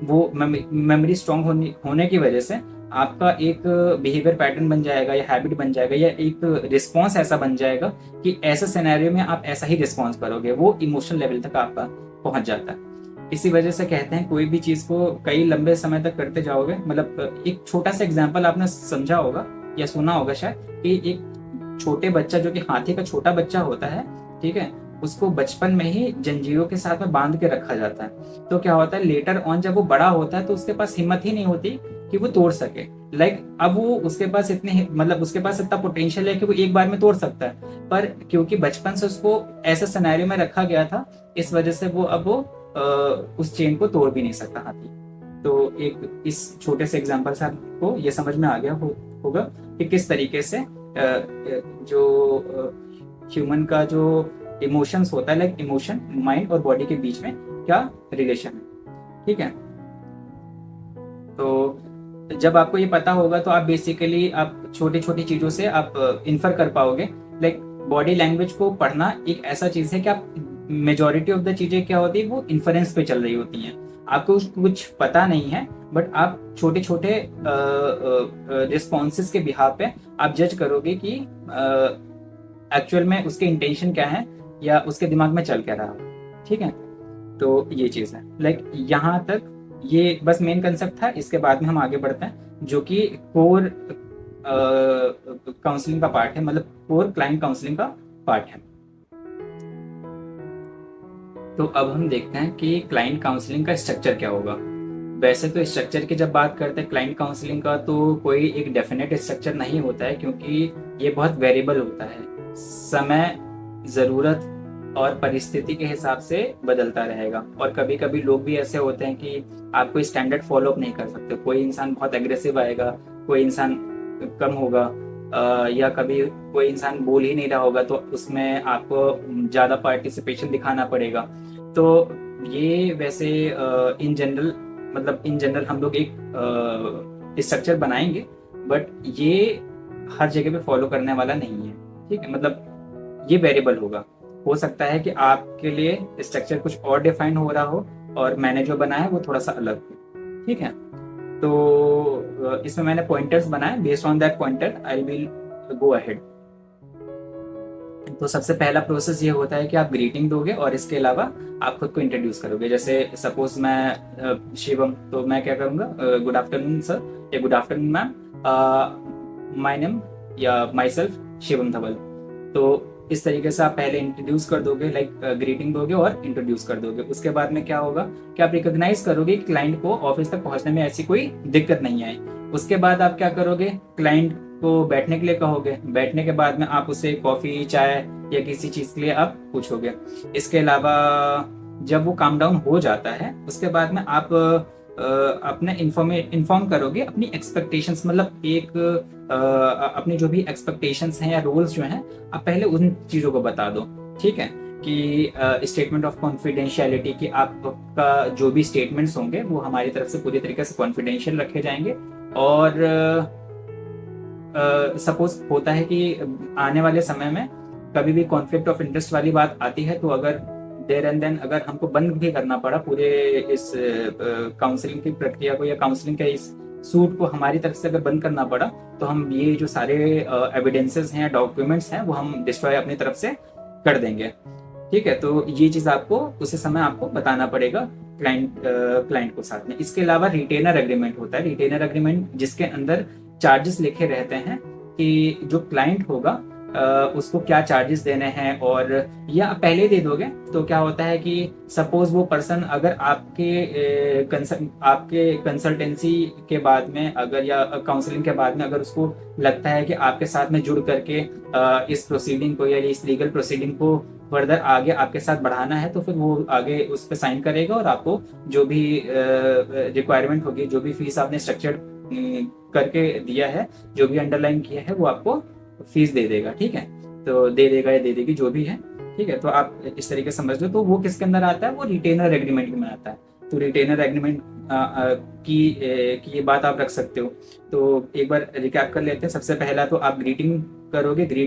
वो मेमोरी स्ट्रांग होने की वजह से आपका एक बिहेवियर पैटर्न बन जाएगा, या हैबिट बन जाएगा, या एक रिस्पॉन्स ऐसा बन जाएगा कि ऐसे सिनेरियो में आप ऐसा ही रिस्पॉन्स करोगे। वो इमोशनल लेवल तक आपका पहुंच जाता है। इसी वजह से कहते हैं कोई भी चीज को कई लंबे समय तक करते जाओगे, मतलब एक छोटा सा एग्जांपल आपने समझा होगा या सुना होगा शायद, कि एक छोटे बच्चा जो कि हाथी का छोटा बच्चा होता है, ठीक है, उसको बचपन में ही जंजीरों के साथ में बांध के रखा जाता है। तो क्या होता है, लेटर ऑन जब वो बड़ा होता है तो उसके पास हिम्मत ही नहीं होती कि वो तोड़ सके। अब वो उसके पास उसके पास इतना पोटेंशियल है कि वो एक बार में तोड़ सकता है, पर क्योंकि बचपन से उसको ऐसे सिनेरियो में रखा गया था, इस वजह से वो उस चेन को तोड़ भी नहीं सकता हाथी। तो एक इस छोटे से एग्जांपल से आपको ये समझ में आ गया होगा कि किस तरीके से जो ह्यूमन का जो इमोशंस होता है, लाइक इमोशन माइंड और बॉडी के बीच में क्या रिलेशन है, ठीक है। जब आपको ये पता होगा तो आप बेसिकली आप छोटी छोटी चीज़ों से आप इन्फर कर पाओगे। लाइक बॉडी लैंग्वेज को पढ़ना एक ऐसा चीज़ है कि आप मेजोरिटी ऑफ द चीज़ें क्या होती है वो इन्फरेंस पे चल रही होती हैं। आपको कुछ पता नहीं है बट आप छोटे छोटे रिस्पॉन्सेस के बिहाफ पे आप जज करोगे कि एक्चुअल में उसके इंटेंशन क्या है या उसके दिमाग में चल क्या रहा है। ठीक है, तो ये चीज़ है। लाइक यहाँ तक ये बस मेन कंसेप्ट था। इसके बाद में हम आगे बढ़ते हैं जो कि कोर काउंसलिंग का पार्ट है, मतलब कोर क्लाइंट काउंसलिंग का पार्ट है। तो अब हम देखते हैं कि क्लाइंट काउंसलिंग का स्ट्रक्चर क्या होगा। वैसे तो स्ट्रक्चर की जब बात करते हैं क्लाइंट काउंसलिंग का तो कोई एक डेफिनेट स्ट्रक्चर नहीं होता है, क्योंकि ये बहुत वेरिएबल होता है। समय, ज़रूरत और परिस्थिति के हिसाब से बदलता रहेगा। और कभी कभी लोग भी ऐसे होते हैं कि आप कोई स्टैंडर्ड फॉलो अप नहीं कर सकते। कोई इंसान बहुत एग्रेसिव आएगा, कोई इंसान कम होगा, या कभी कोई इंसान बोल ही नहीं रहा होगा तो उसमें आपको ज़्यादा पार्टिसिपेशन दिखाना पड़ेगा। तो ये वैसे इन जनरल हम लोग एक स्ट्रक्चर बनाएंगे, बट ये हर जगह पे फॉलो करने वाला नहीं है। ठीक है, मतलब ये वेरिएबल होगा। हो सकता है कि आपके लिए स्ट्रक्चर कुछ और डिफाइन हो रहा हो और मैंने जो बनाया है वो थोड़ा सा अलग हो। ठीक है, तो इसमें मैंने पॉइंटर्स बनाए। Based on that pointer I will go ahead. तो सबसे पहला प्रोसेस ये होता है कि आप ग्रीटिंग दोगे और इसके अलावा आप खुद को इंट्रोड्यूस करोगे। जैसे सपोज मैं शिवम, तो मैं क्या करूँगा, गुड आफ्टरनून सर या good afternoon ma'am, my name या माई सेल्फ शिवम धवल। तो इस तरीके से आप पहले इंट्रोड्यूस कर दोगे, लाइक ग्रीटिंग दोगे और इंट्रोड्यूस कर दोगे। उसके बाद में क्या होगा कि आप रिकॉग्नाइज करोगे कि क्लाइंट को ऑफिस तक पहुंचने में ऐसी कोई दिक्कत नहीं आई। उसके बाद आप क्या करोगे, क्लाइंट को बैठने के लिए कहोगे। बैठने के बाद में आप उसे कॉफी, चाय या किसी चीज के लिए आप पूछोगे। इसके अलावा जब वो काम डाउन हो जाता है उसके बाद में आप अपने इन्फॉर्म करोगे अपनी एक्सपेक्टेशंस, मतलब एक अपनी जो भी एक्सपेक्टेशंस हैं या रोल्स जो हैं आप पहले उन चीज़ों को बता दो। ठीक है, कि स्टेटमेंट ऑफ कॉन्फिडेंशियलिटी की आपका जो भी स्टेटमेंट्स होंगे वो हमारी तरफ से पूरी तरीके से कॉन्फिडेंशियल रखे जाएंगे। और सपोज होता है कि आने वाले समय में कभी भी कॉन्फ्लिक्ट ऑफ इंटरेस्ट वाली बात आती है तो अगर देयर एंड देन अगर हमको बंद भी करना पड़ा पूरे इस काउंसलिंग की प्रक्रिया को या काउंसलिंग के इस सूट को हमारी तरफ से अगर बंद करना पड़ा तो हम ये जो सारे एविडेंसेस हैं, डॉक्यूमेंट्स हैं, वो हम डिस्ट्रॉय अपनी तरफ से कर देंगे। ठीक है, तो ये चीज़ आपको उसी समय आपको बताना पड़ेगा क्लाइंट को साथ में। इसके अलावा रिटेनर एग्रीमेंट होता है। रिटेनर एग्रीमेंट जिसके अंदर चार्जेस लिखे रहते हैं कि जो क्लाइंट होगा उसको क्या चार्जेस देने हैं, और या पहले दे दोगे तो क्या होता है कि सपोज वो पर्सन अगर आपके कंसल्टेंसी के बाद में अगर या काउंसलिंग के बाद में अगर उसको लगता है कि आपके साथ में जुड़ करके इस प्रोसीडिंग को या इस लीगल प्रोसीडिंग को फर्दर आगे आपके साथ बढ़ाना है तो फिर वो आगे उस पर साइन करेगा और आपको जो भी रिक्वायरमेंट होगी, जो भी फीस आपने स्ट्रक्चर करके दिया है, जो भी अंडरलाइन किया है, वो आपको फीस दे देगा। ठीक है, तो दे देगा या दे देगी जो भी है। ठीक है, तो आप इस तरीके से समझ लो। तो वो किसके अंदर आता है, वो रिटेनर एग्रीमेंट में आता है। तो रिटेनर एग्रीमेंट की ये बात आप रख सकते हो। तो एक बार रिकैप कर लेते हैं। सबसे पहला तो आप ग्रीट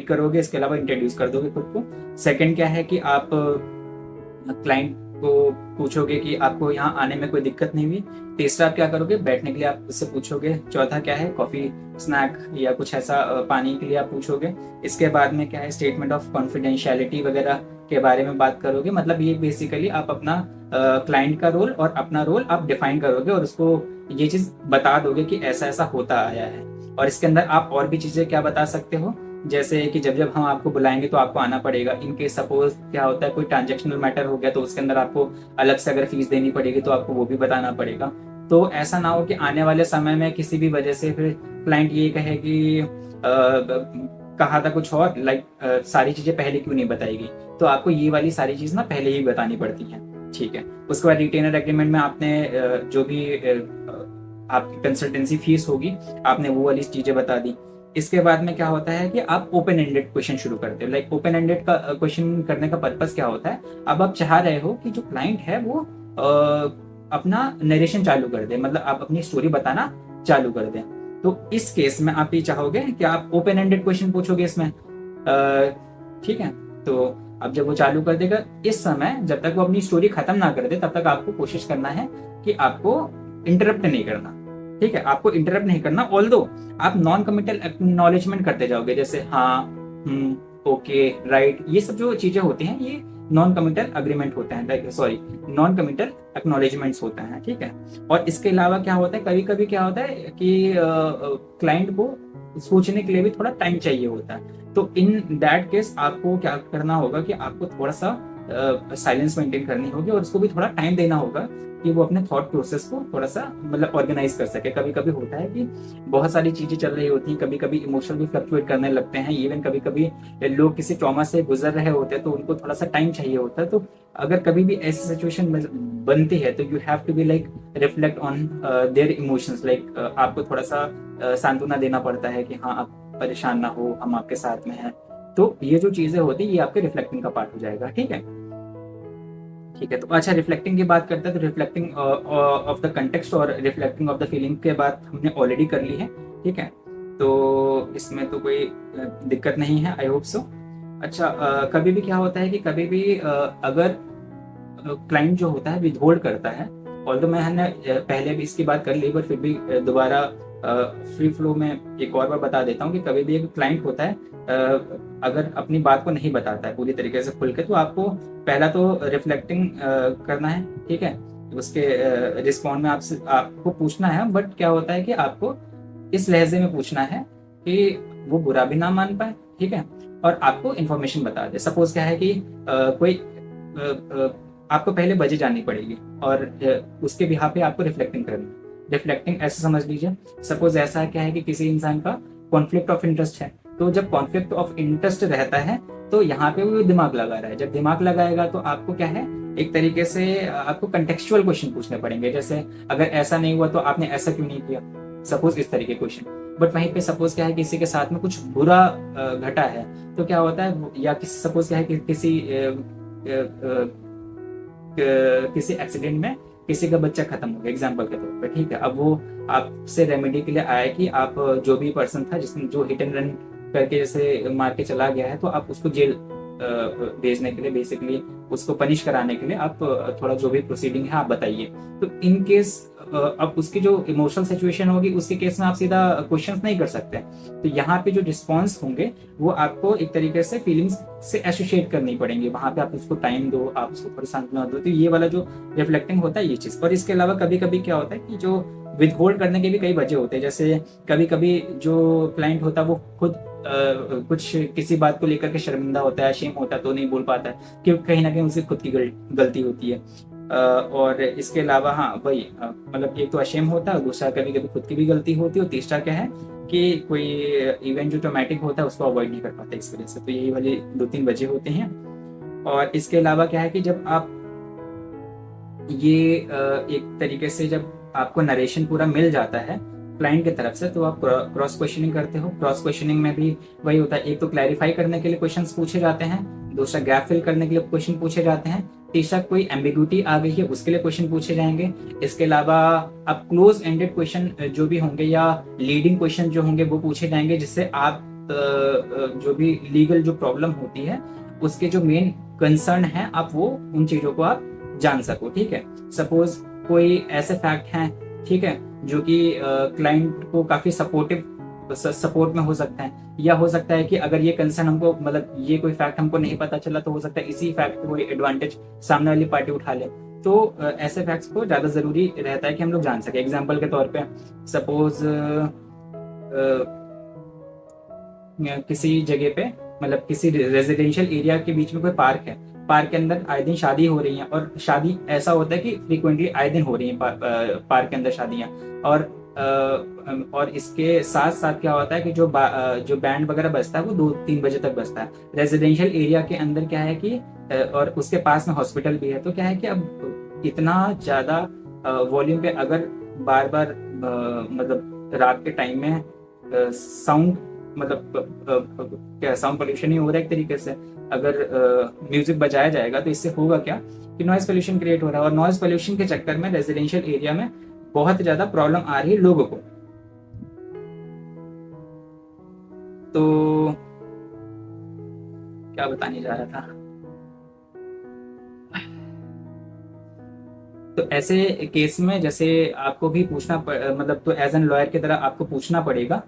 करोगे, इसके अलावा इंट्रोड्यूस कर दोगे खुद को। सेकंड क्या है कि आप क्लाइंट को पूछोगे कि आपको यहाँ आने में कोई दिक्कत नहीं हुई। तीसरा आप क्या करोगे, बैठने के लिए आप उससे पूछोगे। चौथा क्या है, कॉफी, स्नैक या कुछ ऐसा पानी के लिए आप पूछोगे। इसके बाद में क्या है, स्टेटमेंट ऑफ कॉन्फिडेंशियलिटी वगैरह के बारे में बात करोगे। मतलब ये बेसिकली आप अपना क्लाइंट का रोल और अपना रोल आप डिफाइन करोगे और उसको ये चीज बता दोगे कि ऐसा ऐसा होता आया है। और इसके अंदर आप और भी चीजें क्या बता सकते हो, जैसे कि जब जब हम आपको बुलाएंगे तो आपको आना पड़ेगा। इनके सपोज क्या होता है, कोई ट्रांजेक्शनल मैटर हो गया तो उसके अंदर आपको अलग से अगर फीस देनी पड़ेगी तो आपको वो भी बताना पड़ेगा। तो ऐसा ना हो कि आने वाले समय में किसी भी वजह से फिर क्लाइंट ये कहे कि कहा था कुछ और, लाइक सारी चीजें पहले क्यों नहीं बताएगी। तो आपको ये वाली सारी चीज ना पहले ही बतानी पड़ती हैं। ठीक है, उसके बाद रिटेनर एग्रीमेंट में आपने जो भी आपकी कंसल्टेंसी फीस होगी आपने वो वाली चीजें बता दी। इसके बाद में क्या होता है कि आप ओपन एंडेड क्वेश्चन शुरू करते हो। लाइक ओपन एंडेड का क्वेश्चन करने का पर्पस क्या होता है, अब आप चाह रहे हो कि जो क्लाइंट है वो अपना नरेशन चालू कर दे, मतलब आप अपनी स्टोरी बताना चालू कर दें। तो इस केस में आप ये चाहोगे कि आप ओपन एंडेड क्वेश्चन पूछोगे इसमें, ठीक है। तो अब जब वो चालू कर देगा, इस समय जब तक वो अपनी स्टोरी खत्म ना कर दे तब तक आपको कोशिश करना है कि आपको इंटरप्ट नहीं करना, ठीक है। आपको इंटरप्ट नहीं करना, ऑल्दो आप नॉन कमिटल एक्नॉलेजमेंट करते जाओगे, जैसे हाँ, ओके, राइट, ये सब जो चीजें होती हैं ये नॉन कमिटल अग्रीमेंट होते हैं, सॉरी नॉन कमिटल एक्नॉलेजमेंट्स होते हैं, ठीक है। और इसके अलावा क्या होता है, कभी कभी क्या होता है कि क्लाइंट को सोचने के लिए भी थोड़ा टाइम चाहिए होता है। तो इन दैट केस आपको क्या करना होगा कि आपको थोड़ा सा साइलेंस मेंटेन करनी होगी और उसको भी थोड़ा टाइम देना होगा कि वो अपने थॉट प्रोसेस को थोड़ा सा मतलब ऑर्गेनाइज कर सके। कभी कभी होता है कि बहुत सारी चीजें चल रही होती हैं, कभी कभी इमोशन भी फ्लक्चुएट करने लगते हैं, इवन कभी कभी लोग किसी ट्रॉमा से गुजर रहे होते हैं तो उनको थोड़ा सा टाइम चाहिए होता है। तो अगर कभी भी ऐसी सिचुएशन बनती है तो you have to be like reflect on their emotions, like आपको थोड़ा सा सांत्वना देना पड़ता है कि हाँ आप परेशान ना हो, हम आपके साथ में हैं। तो ये जो चीजें होती है ये आपके रिफ्लेक्टिंग का पार्ट हो जाएगा, ठीक है। ठीक है, तो अच्छा रिफ्लेक्टिंग की बात करते हैं, तो रिफ्लेक्टिंग ऑफ द कंटेक्स्ट और रिफ्लेक्टिंग ऑफ द फीलिंग के बात हमने ऑलरेडी कर ली है, ठीक है। तो इसमें तो कोई दिक्कत नहीं है, आई होप सो। अच्छा, कभी भी क्या होता है कि कभी भी अगर क्लाइंट जो होता है विथहोल्ड करता है, ऑल्दो मैंने पहले भी इसकी बात कर ली पर फिर भी दोबारा फ्री फ्लो में एक और बार बता देता हूँ कि कभी भी एक क्लाइंट होता है अगर अपनी बात को नहीं बताता है पूरी तरीके से खुल के, तो आपको पहला तो रिफ्लेक्टिंग करना है, ठीक है। उसके रिस्पॉन्ड में आपको पूछना है, बट क्या होता है कि आपको इस लहजे में पूछना है कि वो बुरा भी ना मान पाए, ठीक है, और आपको इन्फॉर्मेशन बता दे। सपोज क्या है कि कोई आपको पहले वजह जाननी पड़ेगी और उसके बिहाफ पे आपको रिफ्लेक्टिंग करनी है। रिफ्लेक्टिंग ऐसे समझ लीजिए, सपोज ऐसा क्या है कि किसी इंसान का कॉन्फ्लिक्ट ऑफ इंटरेस्ट है, तो जब कॉन्फ्लिक्ट ऑफ इंटरेस्ट रहता है तो यहाँ पे वो दिमाग लगा रहा है। जब दिमाग लगाएगा तो आपको क्या है, एक तरीके से आपको कंटेक्चुअल क्वेश्चन पूछने पड़ेंगे, जैसे अगर ऐसा नहीं हुआ तो आपने ऐसा क्यों नहीं किया, सपोज इस तरीके क्वेश्चन। बट वहीं पे सपोज क्या है किसी के साथ में कुछ बुरा घटा है, तो क्या होता है, या किसी सपोज क्या है कि किसी एक्सीडेंट में किसी का बच्चा खत्म हो गया एग्जाम्पल के तौर पे, ठीक है। अब वो आपसे रेमेडी के लिए आया कि आप जो भी पर्सन था जिसने जो हिट एंड रन करके जैसे मार के चला गया है, तो आप उसको जेल भेजने के लिए, बेसिकली उसको पनिश कराने के लिए आप थोड़ा जो भी प्रोसीडिंग है आप बताइए। तो इन केस अब उसकी जो इमोशनल सिचुएशन होगी उसके केस में आप सीधा क्वेश्चंस नहीं कर सकते, तो यहाँ पे जो रिस्पॉन्स होंगे वो आपको एक तरीके से फीलिंग्स से एसोसिएट करनी पड़ेंगी। वहां पे आप उसको टाइम दो, आप उसको थोड़ी सांत्वना दो, तो ये वाला जो रिफ्लेक्टिंग होता है ये चीज। और इसके अलावा कभी कभी क्या होता है कि जो विथहोल्ड करने के भी कई वजह होते हैं, जैसे कभी कभी जो क्लाइंट होता है वो खुद कुछ किसी बात को लेकर के शर्मिंदा होता है, शेम होता है, तो नहीं बोल पाता है क्योंकि कहीं ना कहीं उसकी खुद की गलती होती है। और इसके अलावा हाँ वही मतलब एक तो अशेम होता है, दूसरा कभी कभी खुद की भी गलती होती है, और तीसरा क्या है कि कोई इवेंट जो ट्रॉमेटिक होता है उसको अवॉइड नहीं कर पाते इस वजह से। तो यही वाली 2-3 वजह होते हैं। और इसके अलावा क्या है कि जब आप ये एक तरीके से जब आपको नरेशन पूरा मिल जाता है क्लाइंट की तरफ से, तो आप क्रॉस क्वेश्चनिंग करते हो। क्रॉस क्वेश्चनिंग में भी वही होता है, एक तो क्लैरिफाई करने के लिए क्वेश्चंस पूछे जाते हैं, दूसरा गैप फिल करने के लिए क्वेश्चन पूछे जाते हैं, तीसरा कोई एम्बिग्यूटी आ गई है उसके लिए क्वेश्चन पूछे जाएंगे। इसके अलावा अब क्लोज एंडेड क्वेश्चन जो भी होंगे या लीडिंग क्वेश्चन जो होंगे वो पूछे जाएंगे, जिससे आप जो भी लीगल जो प्रॉब्लम होती है उसके जो मेन कंसर्न है आप वो उन चीजों को आप जान सको, ठीक है। सपोज कोई ऐसे फैक्ट हैं, ठीक है, जो कि क्लाइंट को काफी सपोर्ट में हो सकता है, या हो सकता है कि अगर ये कंसर्न हमको मतलब ये कोई फैक्ट हमको नहीं पता चला तो हो सकता है इसी फैक्ट को एडवांटेज सामने वाली पार्टी उठा ले। तो ऐसे फैक्ट्स को ज्यादा जरूरी रहता है कि हम लोग जान सके। एग्जाम्पल के तौर पे सपोज किसी जगह पे मतलब किसी रेजिडेंशियल एरिया के बीच में कोई पार्क है, पार्क के अंदर आए दिन शादी हो रही है, और शादी ऐसा होता है कि फ्रीक्वेंटली आए दिन हो रही है पार्क के अंदर शादियां। और इसके साथ साथ क्या होता है कि जो बैंड वगैरह बजता है वो 2-3 बजे तक बजता है। रेजिडेंशियल एरिया के अंदर क्या है कि और उसके पास में हॉस्पिटल भी है, तो क्या है कि अब इतना ज्यादा वॉल्यूम पे अगर बार बार मतलब रात के टाइम में साउंड मतलब क्या साउंड पोल्यूशन ही हो रहा है एक तरीके से, अगर म्यूजिक बजाया जाएगा तो इससे होगा क्या कि नॉइज पोल्यूशन क्रिएट हो रहा है, और नॉइज पोल्यूशन के चक्कर में रेजिडेंशियल एरिया में बहुत ज्यादा प्रॉब्लम आ रही है लोगों को, तो क्या बताने जा रहा था, तो ऐसे केस में जैसे आपको भी मतलब तो एज एन लॉयर की तरह आपको पूछना पड़ेगा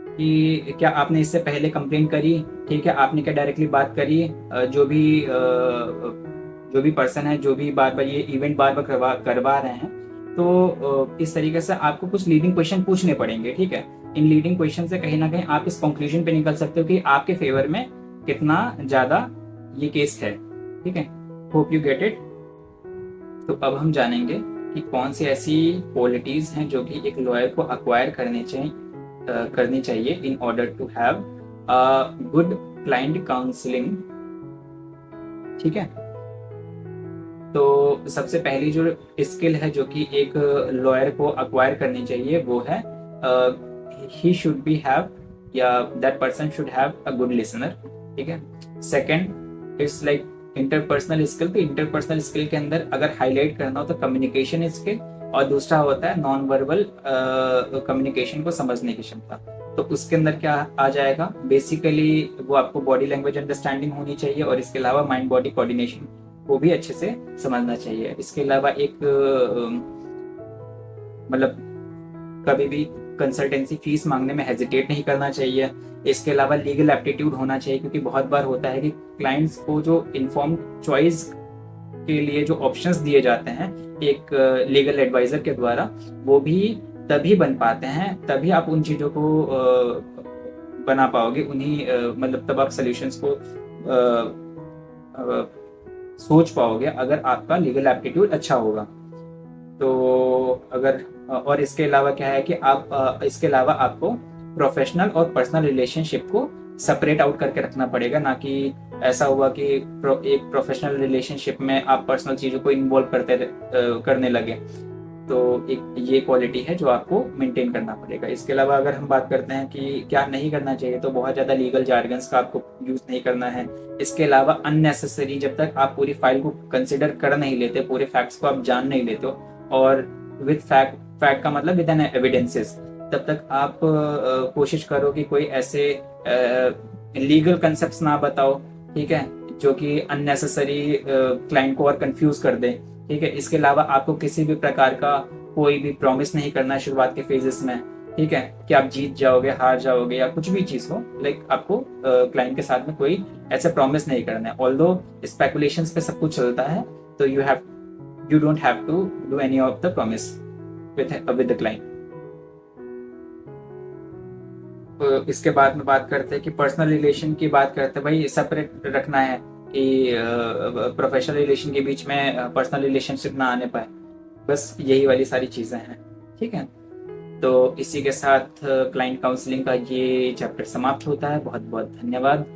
कि क्या आपने इससे पहले कंप्लेंट करी, ठीक है, आपने क्या डायरेक्टली बात करी, जो भी पर्सन है, जो भी बार बार ये इवेंट बार बार करवा रहे हैं, तो इस तरीके से आपको कुछ लीडिंग क्वेश्चन पूछने पड़ेंगे, ठीक है। इन लीडिंग क्वेश्चन से कहीं ना कहीं आप इस कंक्लूजन पे निकल सकते हो कि आपके फेवर में कितना ज्यादा ये केस है, ठीक है। Hope you get it. तो अब हम जानेंगे कि कौन सी ऐसी क्वालिटीज हैं जो कि एक लॉयर को अक्वायर करनी चाहिए in order to have a good client counselling, ठीक है। तो सबसे पहली जो स्किल है जो कि एक लॉयर को अक्वायर करनी चाहिए वो है ही शुड बी हैव, या that person should have a good listener, ठीक है। Second, it's like interpersonal skill. तो इंटरपर्सनल स्किल के अंदर अगर हाईलाइट करना हो तो कम्युनिकेशन स्किल, और दूसरा होता है नॉन वर्बल कम्युनिकेशन को समझने की क्षमता। तो उसके अंदर क्या आ जाएगा, बेसिकली वो आपको बॉडी लैंग्वेज अंडरस्टैंडिंग होनी चाहिए, और इसके अलावा माइंड बॉडी कोऑर्डिनेशन को भी अच्छे से समझना चाहिए। इसके अलावा एक मतलब कभी भी कंसल्टेंसी फीस मांगने में हेजिटेट नहीं करना चाहिए। इसके अलावा लीगल एप्टीट्यूड होना चाहिए, क्योंकि बहुत बार होता है कि क्लाइंट्स को जो इन्फॉर्म्ड चॉइस के लिए जो ऑप्शंस दिए जाते हैं एक लीगल एडवाइजर के द्वारा, वो भी तभी बन पाते हैं, तभी आप उन चीज़ों को बना पाओगे, उन्हीं मतलब तब आप सॉल्यूशंस को सोच पाओगे अगर आपका लीगल एप्टीट्यूड अच्छा होगा। तो अगर और इसके अलावा क्या है कि आप इसके अलावा आपको प्रोफेशनल और पर्सनल रिलेशनशिप को सेपरेट आउट करके रखना पड़ेगा, ना कि ऐसा हुआ कि एक प्रोफेशनल रिलेशनशिप में आप पर्सनल चीज़ों को इन्वॉल्व करने लगे। तो एक ये क्वालिटी है जो आपको मेंटेन करना पड़ेगा। इसके अलावा अगर हम बात करते हैं कि क्या नहीं करना चाहिए, तो बहुत ज़्यादा लीगल जार्गन्स का आपको यूज़ नहीं करना है। इसके अलावा अननेसेसरी, जब तक आप पूरी फाइल को कंसिडर कर नहीं लेते, पूरे फैक्ट्स को आप जान नहीं लेते हो, और विद फैक्ट का मतलब विद एन एविडेंसेस, तब तक आप कोशिश करो कि कोई ऐसे लीगल कंसेप्ट्स ना बताओ, ठीक है, जो कि अननेसेसरी क्लाइंट को और कंफ्यूज कर दे, ठीक है। इसके अलावा आपको किसी भी प्रकार का कोई भी प्रॉमिस नहीं करना है शुरुआत के फेजेस में, ठीक है, कि आप जीत जाओगे, हार जाओगे, या कुछ भी चीज हो, लाइक आपको क्लाइंट के साथ में कोई ऐसे प्रॉमिस नहीं करना है। ऑल्दो स्पेकुलेशंस पे सब कुछ चलता है, तो you don't have to do any of the promise with the client. तो इसके बाद में बात करते हैं कि पर्सनल रिलेशन की बात करते हैं, भाई सेपरेट रखना है कि प्रोफेशनल रिलेशन के बीच में पर्सनल रिलेशनशिप ना आने पाए। बस यही वाली सारी चीज़ें हैं, ठीक है। तो इसी के साथ क्लाइंट काउंसलिंग का ये चैप्टर समाप्त होता है। बहुत बहुत धन्यवाद।